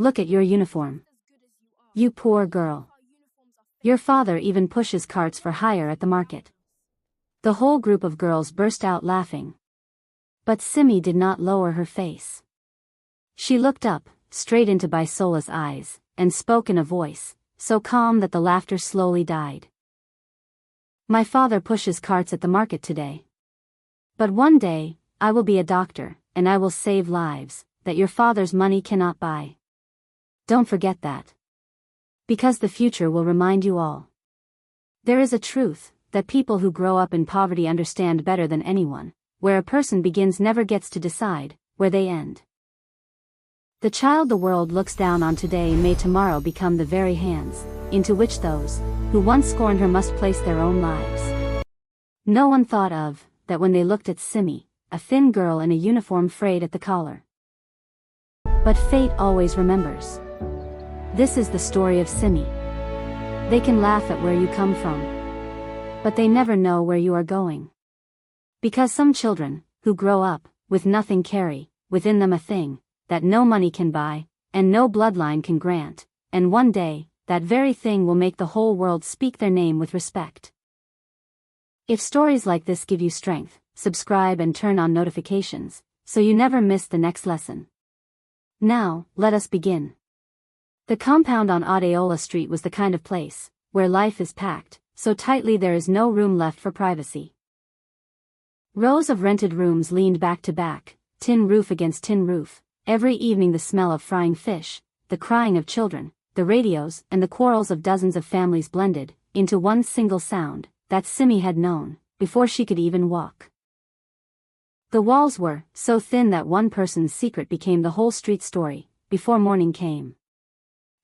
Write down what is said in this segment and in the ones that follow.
look at your uniform. You poor girl. Your father even pushes carts for hire at the market." The whole group of girls burst out laughing. But Simi did not lower her face. She looked up, straight into Bisola's eyes, and spoke in a voice so calm that the laughter slowly died. "My father pushes carts at the market today. But one day, I will be a doctor, and I will save lives that your father's money cannot buy. Don't forget that. Because the future will remind you all. There is a truth that people who grow up in poverty understand better than anyone. Where a person begins never gets to decide where they end. The child the world looks down on today may tomorrow become the very hands into which those who once scorned her must place their own lives." No one thought of that when they looked at Simi, a thin girl in a uniform frayed at the collar. But fate always remembers. This is the story of Simi. They can laugh at where you come from, but they never know where you are going. Because some children, who grow up with nothing, carry within them a thing that no money can buy, and no bloodline can grant, and one day, that very thing will make the whole world speak their name with respect. If stories like this give you strength, subscribe and turn on notifications, so you never miss the next lesson. Now, let us begin. The compound on Adeola Street was the kind of place where life is packed so tightly there is no room left for privacy. Rows of rented rooms leaned back to back, tin roof against tin roof. Every evening the smell of frying fish, the crying of children, the radios and the quarrels of dozens of families blended into one single sound that Simi had known before she could even walk. The walls were so thin that one person's secret became the whole street story before morning came.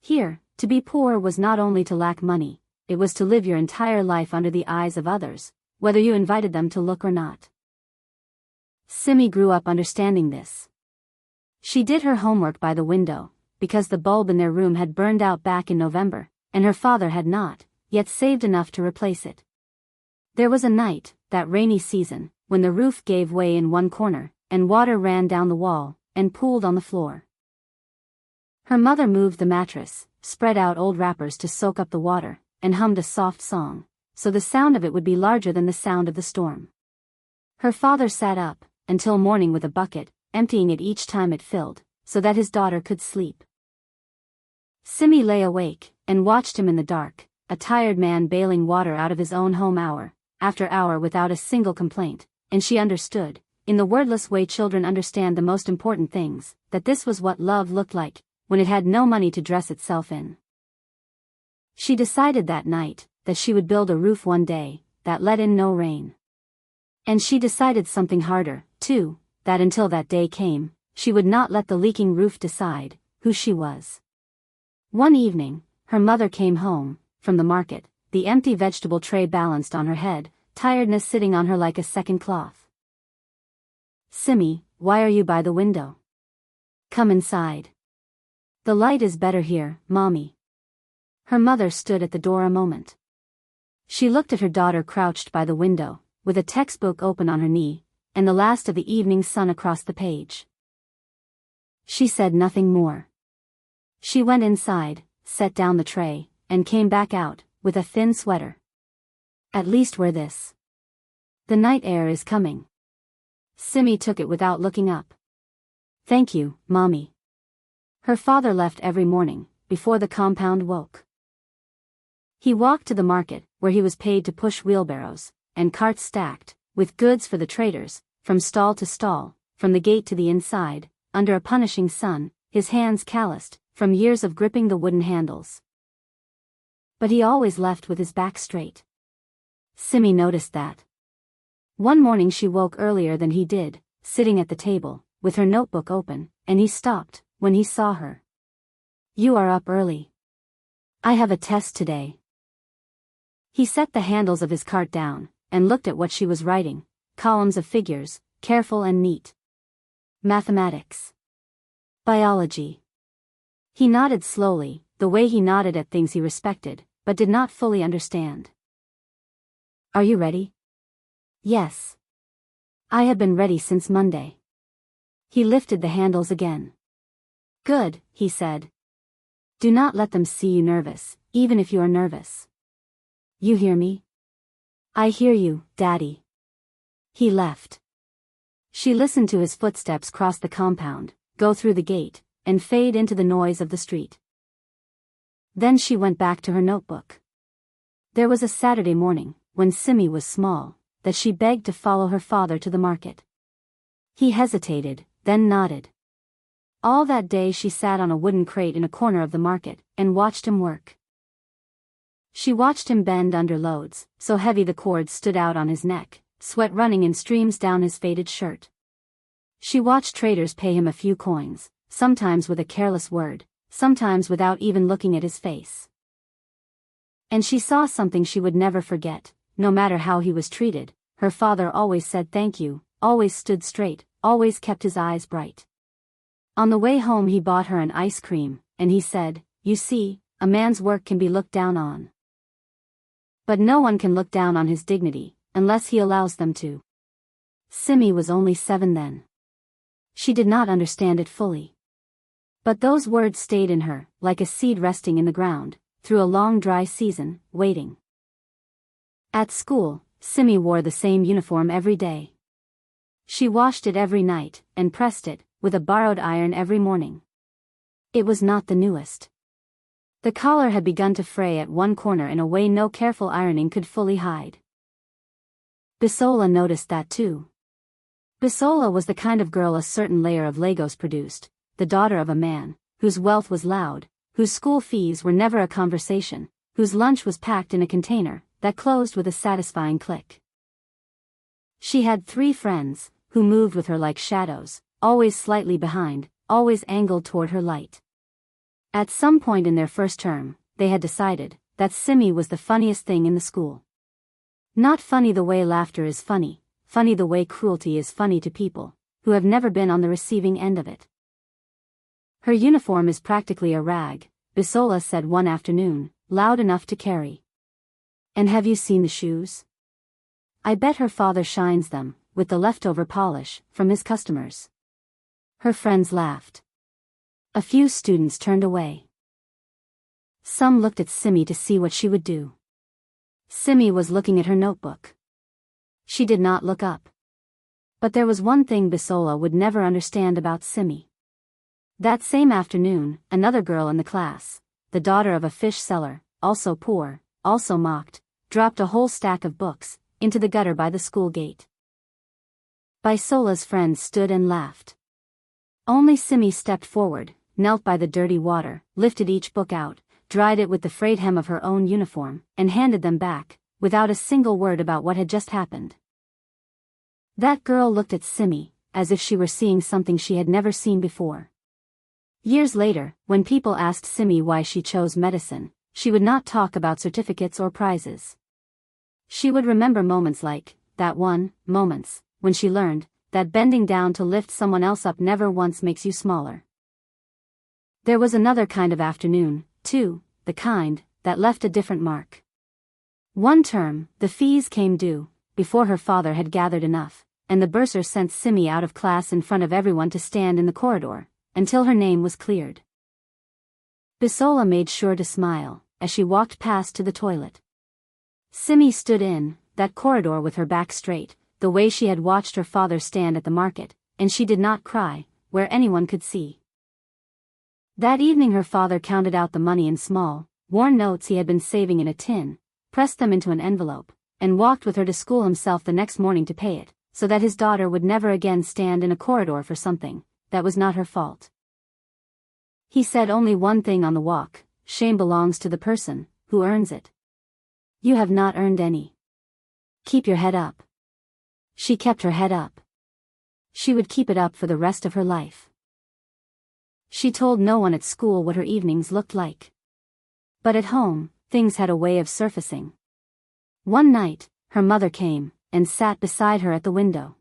Here, to be poor was not only to lack money, it was to live your entire life under the eyes of others, whether you invited them to look or not. Simi grew up understanding this. She did her homework by the window, because the bulb in their room had burned out back in November, and her father had not yet saved enough to replace it. There was a night, that rainy season, when the roof gave way in one corner, and water ran down the wall, and pooled on the floor. Her mother moved the mattress, spread out old wrappers to soak up the water, and hummed a soft song, so the sound of it would be larger than the sound of the storm. Her father sat up until morning with a bucket, emptying it each time it filled, so that his daughter could sleep. Simi lay awake, and watched him in the dark, a tired man bailing water out of his own home hour after hour without a single complaint, and she understood, in the wordless way children understand the most important things, that this was what love looked like, when it had no money to dress itself in. She decided that night, that she would build a roof one day, that let in no rain. And she decided something harder, too, that until that day came, she would not let the leaking roof decide who she was. One evening, her mother came home from the market, the empty vegetable tray balanced on her head, tiredness sitting on her like a second cloth. "Simi, why are you by the window? Come inside. The light is better here, Mommy." Her mother stood at the door a moment. She looked at her daughter crouched by the window, with a textbook open on her knee, and the last of the evening sun across the page. She said nothing more. She went inside, set down the tray, and came back out, with a thin sweater. "At least wear this. The night air is coming." Simi took it without looking up. "Thank you, Mommy." Her father left every morning, before the compound woke. He walked to the market, where he was paid to push wheelbarrows, and carts stacked with goods for the traders, from stall to stall, from the gate to the inside, under a punishing sun, his hands calloused from years of gripping the wooden handles. But he always left with his back straight. Simi noticed that. One morning she woke earlier than he did, sitting at the table, with her notebook open, and he stopped when he saw her. "You are up early. I have a test today." He set the handles of his cart down, and looked at what she was writing, columns of figures, careful and neat. Mathematics. Biology. He nodded slowly, the way he nodded at things he respected, but did not fully understand. "Are you ready?" "Yes. I have been ready since Monday." He lifted the handles again. "Good," he said. Do not let them see you nervous, even if you are nervous. You hear me? I hear you, Daddy. He left. She listened to his footsteps cross the compound, go through the gate, and fade into the noise of the street. Then she went back to her notebook. There was a Saturday morning, when Simi was small, that she begged to follow her father to the market. He hesitated, then nodded. All that day she sat on a wooden crate in a corner of the market, and watched him work. She watched him bend under loads, so heavy the cords stood out on his neck, sweat running in streams down his faded shirt. She watched traders pay him a few coins, sometimes with a careless word, sometimes without even looking at his face. And she saw something she would never forget. No matter how he was treated, her father always said thank you, always stood straight, always kept his eyes bright. On the way home he bought her an ice cream, and he said, "You see, a man's work can be looked down on. But no one can look down on his dignity, unless he allows them to." Simi was only 7 then. She did not understand it fully. But those words stayed in her, like a seed resting in the ground, through a long dry season, waiting. At school, Simi wore the same uniform every day. She washed it every night, and pressed it, with a borrowed iron every morning. It was not the newest. The collar had begun to fray at one corner in a way no careful ironing could fully hide. Bisola noticed that too. Bisola was the kind of girl a certain layer of Lagos produced, the daughter of a man, whose wealth was loud, whose school fees were never a conversation, whose lunch was packed in a container that closed with a satisfying click. She had 3 friends, who moved with her like shadows, always slightly behind, always angled toward her light. At some point in their first term, they had decided that Simi was the funniest thing in the school. Not funny the way laughter is funny, funny the way cruelty is funny to people who have never been on the receiving end of it. Her uniform is practically a rag, Bisola said one afternoon, loud enough to carry. And have you seen the shoes? I bet her father shines them, with the leftover polish, from his customers. Her friends laughed. A few students turned away. Some looked at Simi to see what she would do. Simi was looking at her notebook. She did not look up. But there was one thing Bisola would never understand about Simi. That same afternoon, another girl in the class, the daughter of a fish seller, also poor, also mocked, dropped a whole stack of books into the gutter by the school gate. Bisola's friends stood and laughed. Only Simi stepped forward, knelt by the dirty water, lifted each book out, dried it with the frayed hem of her own uniform, and handed them back, without a single word about what had just happened. That girl looked at Simi, as if she were seeing something she had never seen before. Years later, when people asked Simi why she chose medicine, she would not talk about certificates or prizes. She would remember moments like that one, moments, when she learned that bending down to lift someone else up never once makes you smaller. There was another kind of afternoon, too, the kind that left a different mark. One term, the fees came due, before her father had gathered enough, and the bursar sent Simi out of class in front of everyone to stand in the corridor, until her name was cleared. Bisola made sure to smile, as she walked past to the toilet. Simi stood in that corridor with her back straight, the way she had watched her father stand at the market, and she did not cry, where anyone could see. That evening her father counted out the money in small, worn notes he had been saving in a tin, pressed them into an envelope, and walked with her to school himself the next morning to pay it, so that his daughter would never again stand in a corridor for something that was not her fault. He said only one thing on the walk: shame belongs to the person who earns it. You have not earned any. Keep your head up. She kept her head up. She would keep it up for the rest of her life. She told no one at school what her evenings looked like. But at home, things had a way of surfacing. One night, her mother came and sat beside her at the window.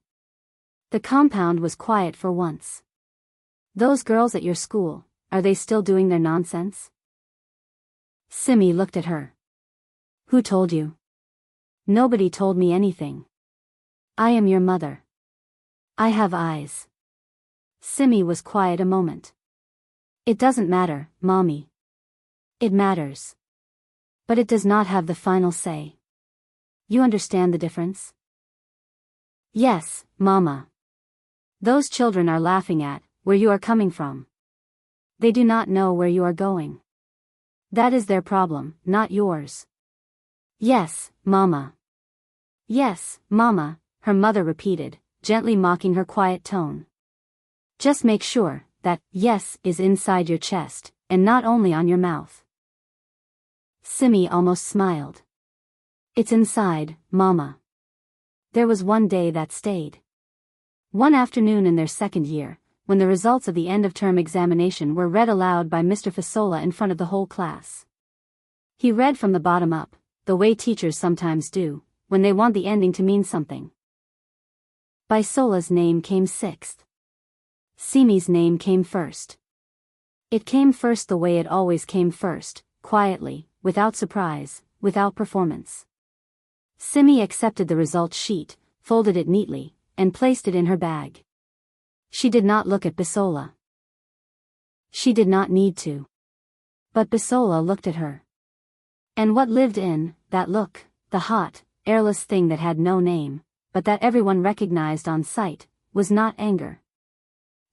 The compound was quiet for once. Those girls at your school, are they still doing their nonsense? Simi looked at her. Who told you? Nobody told me anything. I am your mother. I have eyes. Simi was quiet a moment. It doesn't matter, Mommy. It matters. But it does not have the final say. You understand the difference? Yes, Mama. Those children are laughing at where you are coming from. They do not know where you are going. That is their problem, not yours. Yes, Mama. Yes, Mama, her mother repeated, gently mocking her quiet tone. Just make sure that yes is inside your chest, and not only on your mouth. Simi almost smiled. It's inside, Mama. There was one day that stayed. One afternoon in their second year, when the results of the end-of-term examination were read aloud by Mr. Fasola in front of the whole class. He read from the bottom up, the way teachers sometimes do, when they want the ending to mean something. Bisola's name came sixth. Simi's name came first. It came first the way it always came first, quietly, without surprise, without performance. Simi accepted the result sheet, folded it neatly, and placed it in her bag. She did not look at Bisola. She did not need to. But Bisola looked at her. And what lived in that look, the hot, airless thing that had no name, but that everyone recognized on sight, was not anger.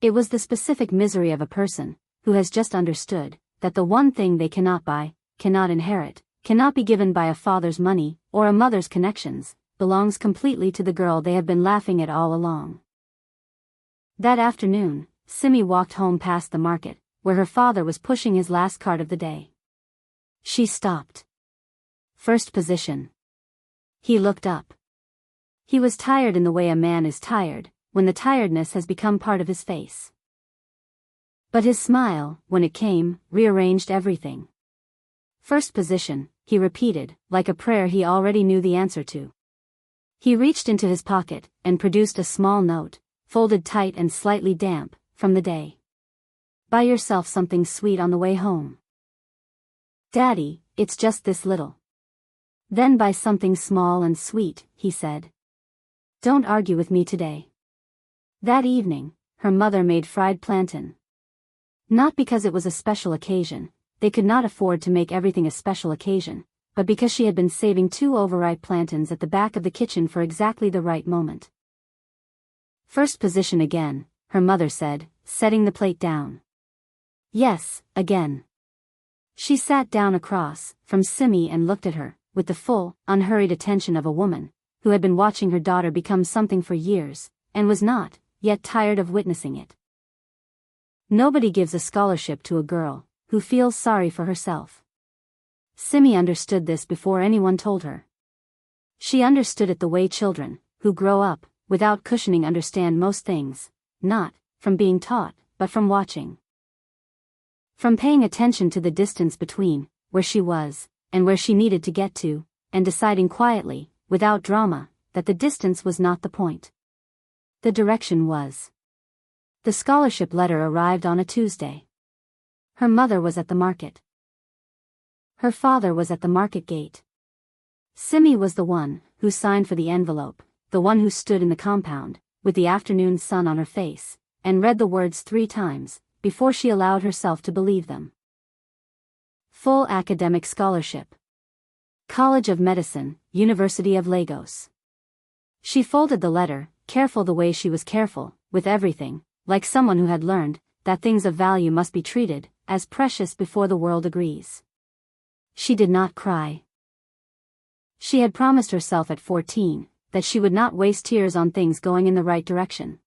It was the specific misery of a person who has just understood that the one thing they cannot buy, cannot inherit, cannot be given by a father's money or a mother's connections, belongs completely to the girl they have been laughing at all along. That afternoon, Simi walked home past the market, where her father was pushing his last cart of the day. She stopped. First position. He looked up. He was tired in the way a man is tired, when the tiredness has become part of his face. But his smile, when it came, rearranged everything. First position, he repeated, like a prayer he already knew the answer to. He reached into his pocket, and produced a small note, folded tight and slightly damp, from the day. Buy yourself something sweet on the way home. Daddy, it's just this little. Then buy something small and sweet, he said. Don't argue with me today. That evening, her mother made fried plantain. Not because it was a special occasion, they could not afford to make everything a special occasion, but because she had been saving 2 overripe plantains at the back of the kitchen for exactly the right moment. First position again, her mother said, setting the plate down. Yes, again. She sat down across from Simi and looked at her, with the full, unhurried attention of a woman who had been watching her daughter become something for years, and was not yet tired of witnessing it. Nobody gives a scholarship to a girl who feels sorry for herself. Simi understood this before anyone told her. She understood it the way children, who grow up, without cushioning understand most things, not from being taught, but from watching. From paying attention to the distance between where she was, and where she needed to get to, and deciding quietly, without drama, that the distance was not the point. The direction was. The scholarship letter arrived on a Tuesday. Her mother was at the market. Her father was at the market gate. Simi was the one who signed for the envelope, the one who stood in the compound, with the afternoon sun on her face, and read the words 3 times, before she allowed herself to believe them. Full academic scholarship. College of Medicine, University of Lagos. She folded the letter, careful the way she was careful, with everything, like someone who had learned that things of value must be treated as precious before the world agrees. She did not cry. She had promised herself at 14 that she would not waste tears on things going in the right direction.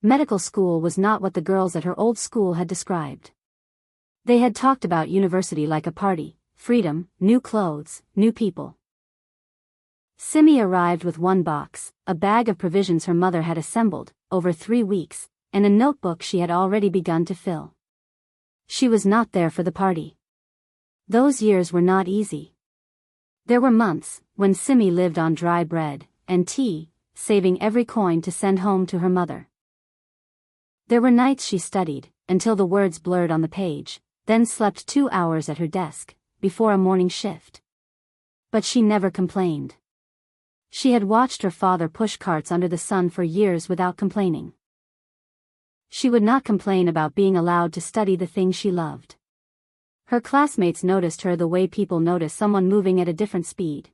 Medical school was not what the girls at her old school had described. They had talked about university like a party, freedom, new clothes, new people. Simi arrived with 1 box, a bag of provisions her mother had assembled over 3 weeks, and a notebook she had already begun to fill. She was not there for the party. Those years were not easy. There were months when Simi lived on dry bread and tea, saving every coin to send home to her mother. There were nights she studied until the words blurred on the page, then slept 2 hours at her desk before a morning shift. But she never complained. She had watched her father push carts under the sun for years without complaining. She would not complain about being allowed to study the thing she loved. Her classmates noticed her the way people notice someone moving at a different speed.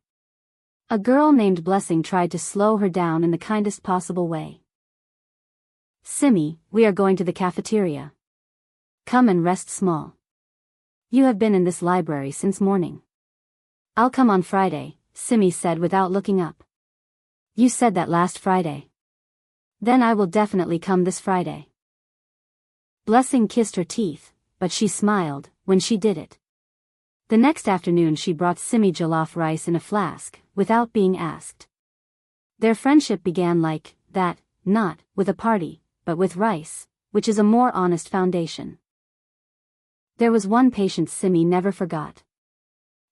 A girl named Blessing tried to slow her down in the kindest possible way. "Simi, we are going to the cafeteria. Come and rest small. You have been in this library since morning." "I'll come on Friday," Simi said without looking up. "You said that last Friday." "Then I will definitely come this Friday." Blessing kissed her teeth, but she smiled when she did it. The next afternoon she brought Simi jollof rice in a flask, without being asked. Their friendship began like that, not with a party, but with rice, which is a more honest foundation. There was one patient Simi never forgot.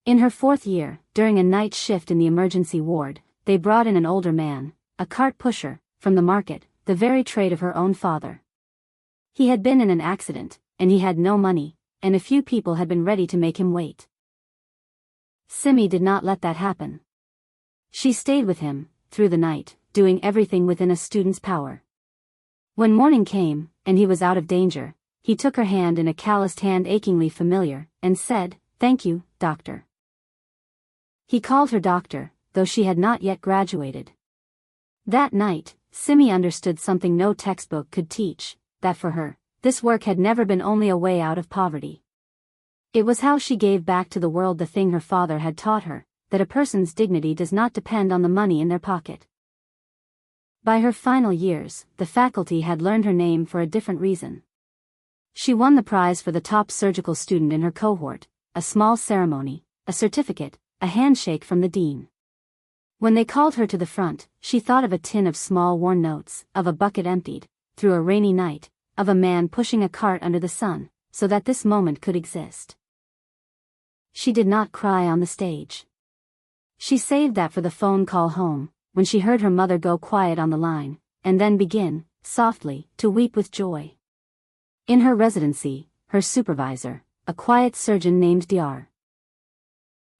In her 4th year, during a night shift in the emergency ward, they brought in an older man, a cart pusher, from the market, the very trade of her own father. He had been in an accident, and he had no money, and a few people had been ready to make him wait. Simi did not let that happen. She stayed with him, through the night, doing everything within a student's power. When morning came, and he was out of danger, he took her hand in a calloused hand achingly familiar, and said, "Thank you, doctor." He called her doctor, though she had not yet graduated. That night, Simi understood something no textbook could teach, that for her, this work had never been only a way out of poverty. It was how she gave back to the world the thing her father had taught her, that a person's dignity does not depend on the money in their pocket. By her final years, the faculty had learned her name for a different reason. She won the prize for the top surgical student in her cohort, a small ceremony, a certificate, a handshake from the dean. When they called her to the front, she thought of a tin of small worn notes, of a bucket emptied, through a rainy night, of a man pushing a cart under the sun, so that this moment could exist. She did not cry on the stage. She saved that for the phone call home, when she heard her mother go quiet on the line, and then begin, softly, to weep with joy. In her residency, her supervisor, a quiet surgeon named Dr.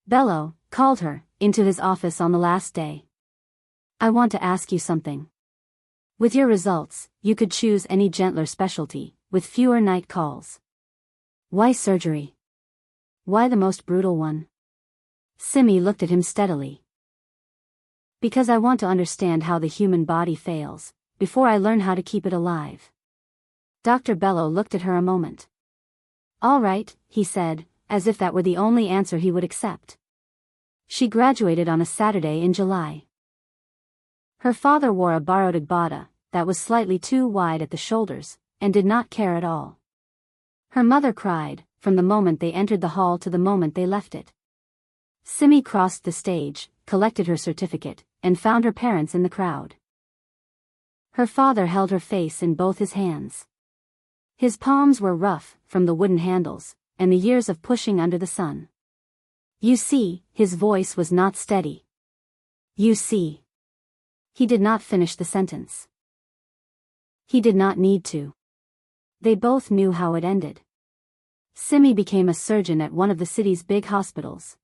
Bello, called her into his office on the last day. "I want to ask you something. With your results, you could choose any gentler specialty, with fewer night calls. Why surgery? Why the most brutal one?" Simi looked at him steadily. "Because I want to understand how the human body fails, before I learn how to keep it alive." Dr. Bello looked at her a moment. "All right," he said, as if that were the only answer he would accept. She graduated on a Saturday in July. Her father wore a borrowed agbada, that was slightly too wide at the shoulders, and did not care at all. Her mother cried, from the moment they entered the hall to the moment they left it. Simi crossed the stage, collected her certificate, and found her parents in the crowd. Her father held her face in both his hands. His palms were rough, from the wooden handles, and the years of pushing under the sun. "You see," his voice was not steady. "You see." He did not finish the sentence. He did not need to. They both knew how it ended. Simi became a surgeon at one of the city's big hospitals.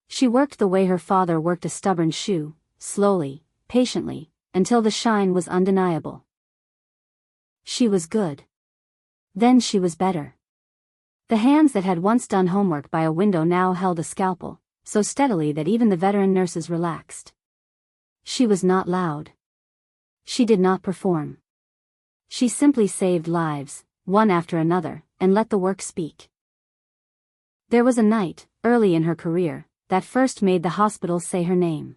She worked the way her father worked a stubborn shoe, slowly, patiently, until the shine was undeniable. She was good. Then she was better. The hands that had once done homework by a window now held a scalpel, so steadily that even the veteran nurses relaxed. She was not loud. She did not perform. She simply saved lives, one after another, and let the work speak. There was a night, early in her career, that first made the hospital say her name.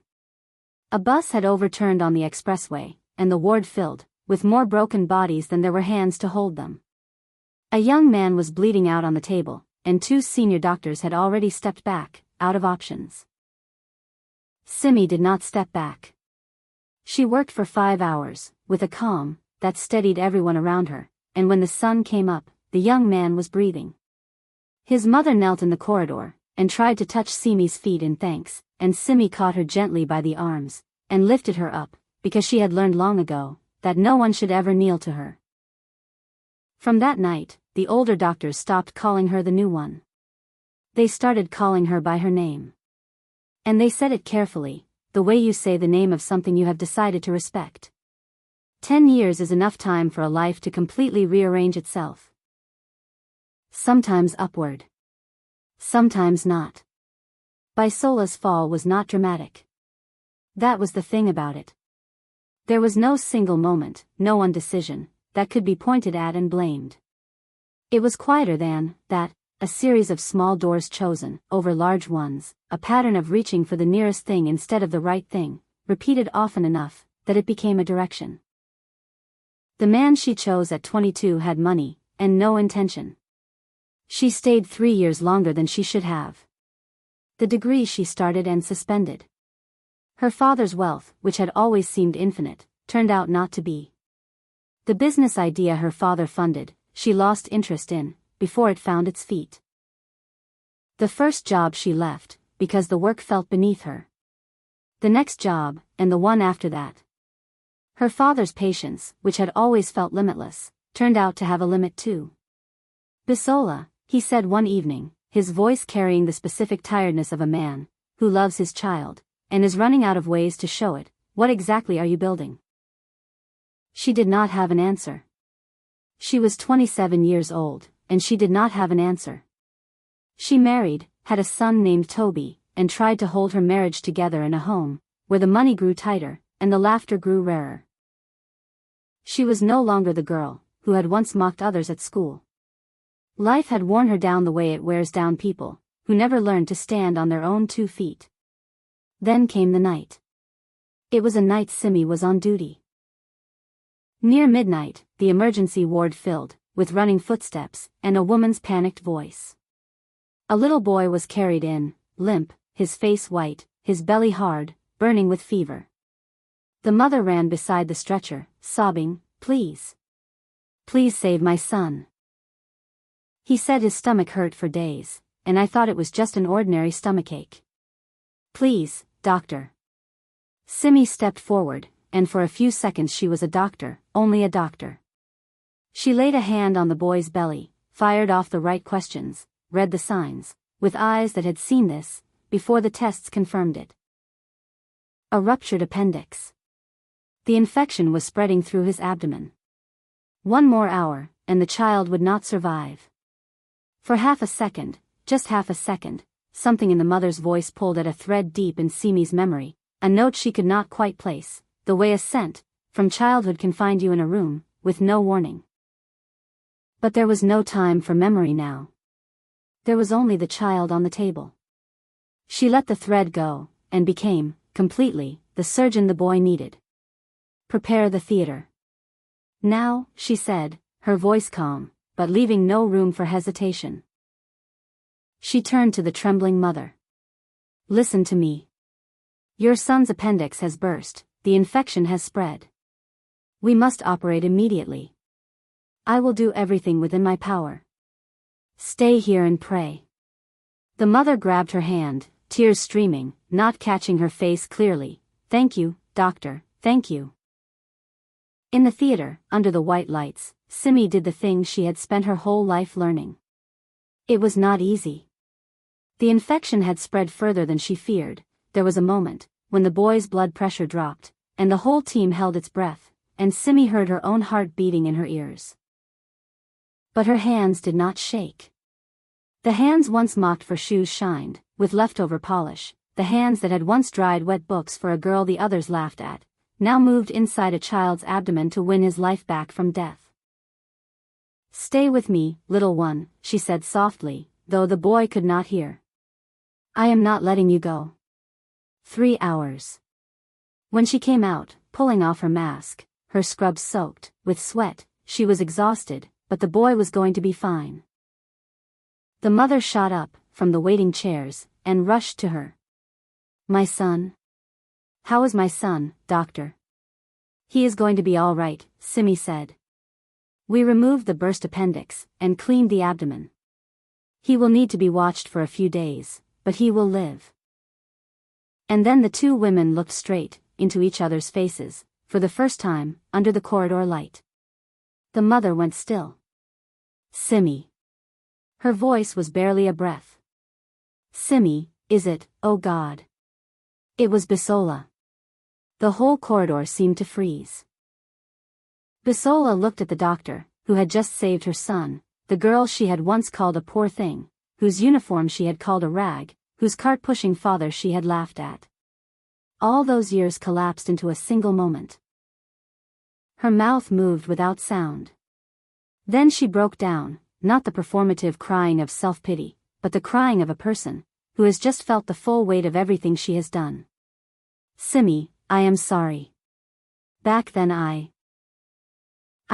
A bus had overturned on the expressway, and the ward filled, with more broken bodies than there were hands to hold them. A young man was bleeding out on the table, and 2 senior doctors had already stepped back, out of options. Simi did not step back. She worked for 5 hours, with a calm that steadied everyone around her, and when the sun came up, the young man was breathing. His mother knelt in the corridor, and tried to touch Simi's feet in thanks, and Simi caught her gently by the arms, and lifted her up, because she had learned long ago, that no one should ever kneel to her. From that night, the older doctors stopped calling her the new one. They started calling her by her name. And they said it carefully, the way you say the name of something you have decided to respect. 10 years is enough time for a life to completely rearrange itself. Sometimes upward. Sometimes not. Bisola's fall was not dramatic. That was the thing about it. There was no single moment, no indecision, that could be pointed at and blamed. It was quieter than that, a series of small doors chosen, over large ones, a pattern of reaching for the nearest thing instead of the right thing, repeated often enough, that it became a direction. The man she chose at 22 had money, and no intention. She stayed 3 years longer than she should have. The degree she started and suspended. Her father's wealth, which had always seemed infinite, turned out not to be. The business idea her father funded, she lost interest in, before it found its feet. The first job she left, because the work felt beneath her. The next job, and the one after that. Her father's patience, which had always felt limitless, turned out to have a limit too. Bisola, he said one evening, his voice carrying the specific tiredness of a man who loves his child, and is running out of ways to show it. What exactly are you building? She did not have an answer. She was 27 years old, and she did not have an answer. She married, had a son named Toby, and tried to hold her marriage together in a home where the money grew tighter, and the laughter grew rarer. She was no longer the girl who had once mocked others at school. Life had worn her down the way it wears down people who never learned to stand on their own 2 feet. Then came the night. It was a night Simi was on duty. Near midnight, the emergency ward filled with running footsteps and a woman's panicked voice. A little boy was carried in, limp, his face white, his belly hard, burning with fever. The mother ran beside the stretcher, sobbing, "Please. Please save my son." He said his stomach hurt for days, and I thought it was just an ordinary stomachache. "Please, doctor." Simi stepped forward, and for a few seconds she was a doctor, only a doctor. She laid a hand on the boy's belly, fired off the right questions, read the signs, with eyes that had seen this, before the tests confirmed it. A ruptured appendix. The infection was spreading through his abdomen. 1 more hour, and the child would not survive. For half a second, just half a second, something in the mother's voice pulled at a thread deep in Simi's memory, a note she could not quite place, the way a scent, from childhood can find you in a room, with no warning. But there was no time for memory now. There was only the child on the table. She let the thread go, and became, completely, the surgeon the boy needed. "Prepare the theater. Now," she said, her voice calm, but leaving no room for hesitation. She turned to the trembling mother. "Listen to me. Your son's appendix has burst, the infection has spread. We must operate immediately. I will do everything within my power. Stay here and pray." The mother grabbed her hand, tears streaming, not catching her face clearly. "Thank you, doctor, thank you." In the theater, under the white lights, Simi did the thing she had spent her whole life learning. It was not easy. The infection had spread further than she feared. There was a moment when the boy's blood pressure dropped, and the whole team held its breath, and Simi heard her own heart beating in her ears. But her hands did not shake. The hands once mocked for shoes shined, with leftover polish. The hands that had once dried wet books for a girl the others laughed at, now moved inside a child's abdomen to win his life back from death. "Stay with me, little one," she said softly, though the boy could not hear. "I am not letting you go." 3 hours. When she came out, pulling off her mask, her scrubs soaked with sweat, she was exhausted, but the boy was going to be fine. The mother shot up from the waiting chairs and rushed to her. "My son? How is my son, doctor?" "He is going to be all right," Simi said. "We removed the burst appendix and cleaned the abdomen. He will need to be watched for a few days, but he will live." And then the 2 women looked straight into each other's faces, for the first time, under the corridor light. The mother went still. "Simi." Her voice was barely a breath. "Simi, is it, oh God?" It was Bisola. The whole corridor seemed to freeze. Bisola looked at the doctor, who had just saved her son, the girl she had once called a poor thing, whose uniform she had called a rag, whose cart-pushing father she had laughed at. All those years collapsed into a single moment. Her mouth moved without sound. Then she broke down, not the performative crying of self-pity, but the crying of a person who has just felt the full weight of everything she has done. Simi, I am sorry. Back then I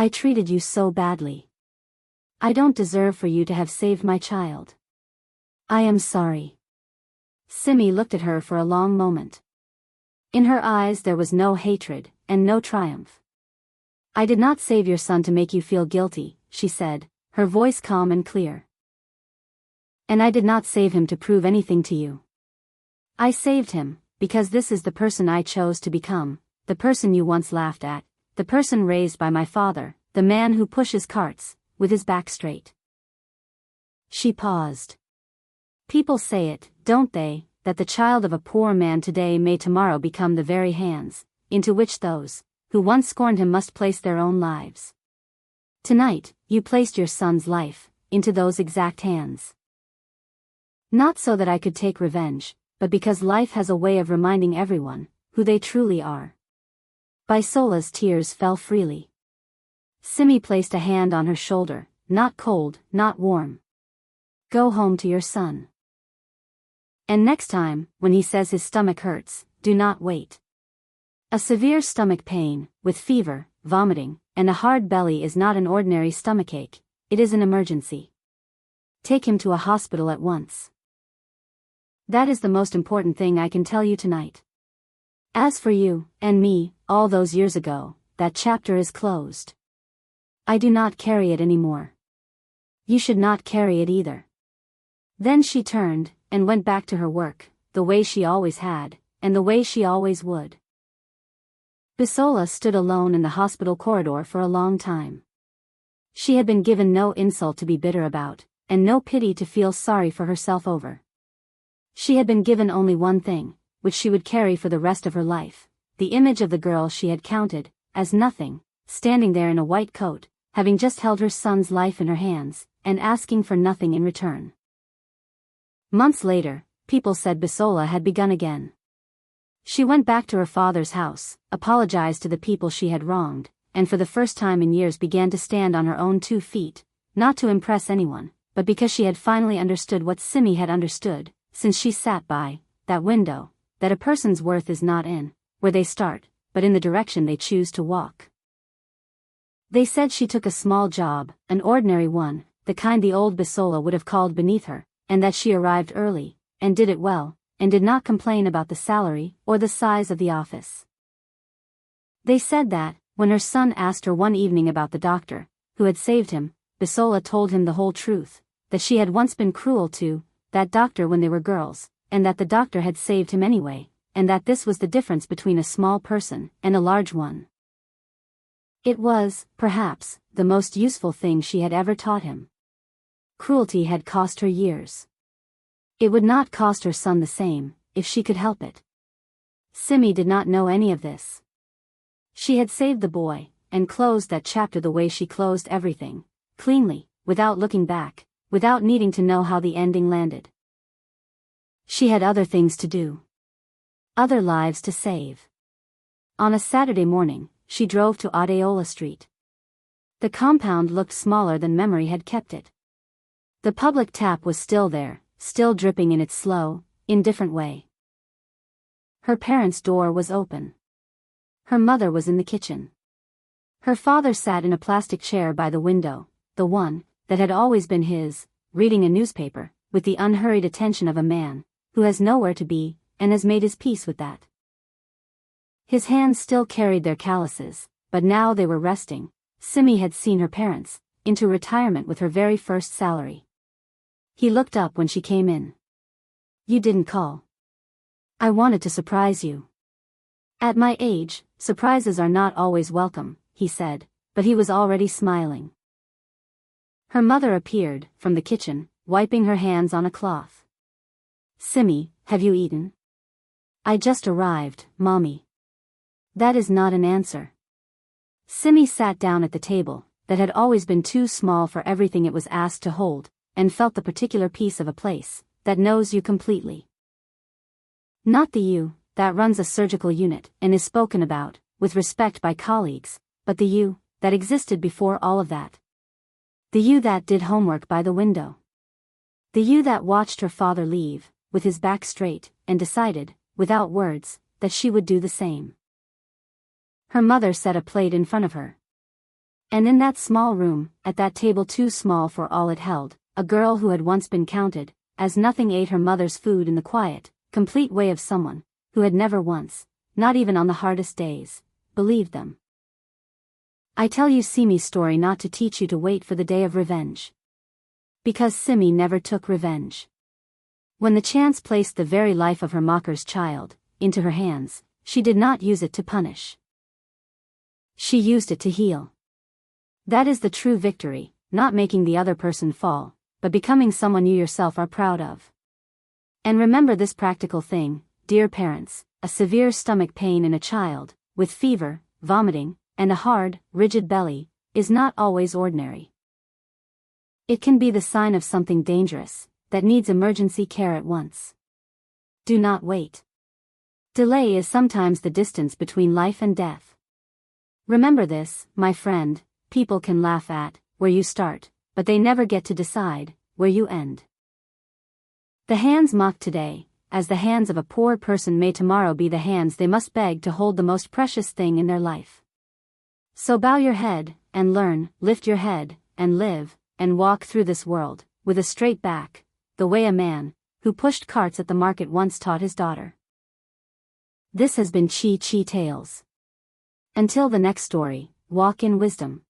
treated you so badly. I don't deserve for you to have saved my child. I am sorry. Simi looked at her for a long moment. In her eyes there was no hatred, and no triumph. I did not save your son to make you feel guilty, she said, her voice calm and clear. And I did not save him to prove anything to you. I saved him, because this is the person I chose to become, the person you once laughed at, the person raised by my father, the man who pushes carts, with his back straight. She paused. People say it, don't they, that the child of a poor man today may tomorrow become the very hands, into which those who once scorned him must place their own lives. Tonight, you placed your son's life into those exact hands. Not so that I could take revenge, but because life has a way of reminding everyone who they truly are. Bisola's tears fell freely. Simi placed a hand on her shoulder, not cold, not warm. Go home to your son. And next time, when he says his stomach hurts, do not wait. A severe stomach pain, with fever, vomiting, and a hard belly is not an ordinary stomachache, it is an emergency. Take him to a hospital at once. That is the most important thing I can tell you tonight. As for you, and me, all those years ago, that chapter is closed. I do not carry it anymore. You should not carry it either. Then she turned, and went back to her work, the way she always had, and the way she always would. Bisola stood alone in the hospital corridor for a long time. She had been given no insult to be bitter about, and no pity to feel sorry for herself over. She had been given only one thing, which she would carry for the rest of her life, the image of the girl she had counted as nothing, standing there in a white coat, having just held her son's life in her hands, and asking for nothing in return. Months later, people said Bisola had begun again. She went back to her father's house, apologized to the people she had wronged, and for the first time in years began to stand on her own 2 feet, not to impress anyone, but because she had finally understood what Simi had understood, since she sat by that window, that a person's worth is not in where they start, but in the direction they choose to walk. They said she took a small job, an ordinary one, the kind the old Bisola would have called beneath her, and that she arrived early, and did it well, and did not complain about the salary or the size of the office. They said that, when her son asked her one evening about the doctor who had saved him, Bisola told him the whole truth, that she had once been cruel to that doctor when they were girls, and that the doctor had saved him anyway, and that this was the difference between a small person and a large one. It was, perhaps, the most useful thing she had ever taught him. Cruelty had cost her years. It would not cost her son the same, if she could help it. Simi did not know any of this. She had saved the boy, and closed that chapter the way she closed everything, cleanly, without looking back, without needing to know how the ending landed. She had other things to do. Other lives to save. On a Saturday morning, she drove to Adeola Street. The compound looked smaller than memory had kept it. The public tap was still there, still dripping in its slow, indifferent way. Her parents' door was open. Her mother was in the kitchen. Her father sat in a plastic chair by the window, the one that had always been his, reading a newspaper, with the unhurried attention of a man who has nowhere to be, and has made his peace with that. His hands still carried their calluses, but now they were resting. Simi had seen her parents into retirement with her very first salary. He looked up when she came in. You didn't call. I wanted to surprise you. At my age, surprises are not always welcome, he said, but he was already smiling. Her mother appeared, from the kitchen, wiping her hands on a cloth. Simi, have you eaten? I just arrived, Mommy. That is not an answer. Simi sat down at the table, that had always been too small for everything it was asked to hold, and felt the particular piece of a place that knows you completely. Not the you that runs a surgical unit and is spoken about with respect by colleagues, but the you that existed before all of that. The you that did homework by the window. The you that watched her father leave, with his back straight, and decided, without words, that she would do the same. Her mother set a plate in front of her. And in that small room, at that table too small for all it held, a girl who had once been counted as nothing ate her mother's food in the quiet, complete way of someone who had never once, not even on the hardest days, believed them. I tell you Simi's story not to teach you to wait for the day of revenge. Because Simi never took revenge. When the chance placed the very life of her mocker's child into her hands, she did not use it to punish. She used it to heal. That is the true victory, not making the other person fall, but becoming someone you yourself are proud of. And remember this practical thing, dear parents, a severe stomach pain in a child, with fever, vomiting, and a hard, rigid belly, is not always ordinary. It can be the sign of something dangerous, that needs emergency care at once. Do not wait. Delay is sometimes the distance between life and death. Remember this, my friend, people can laugh at where you start, but they never get to decide where you end. The hands mocked today, as the hands of a poor person may tomorrow be the hands they must beg to hold the most precious thing in their life. So bow your head, and learn, lift your head, and live, and walk through this world, with a straight back, the way a man, who pushed carts at the market once taught his daughter. This has been Chi Chi Tales. Until the next story, walk in wisdom.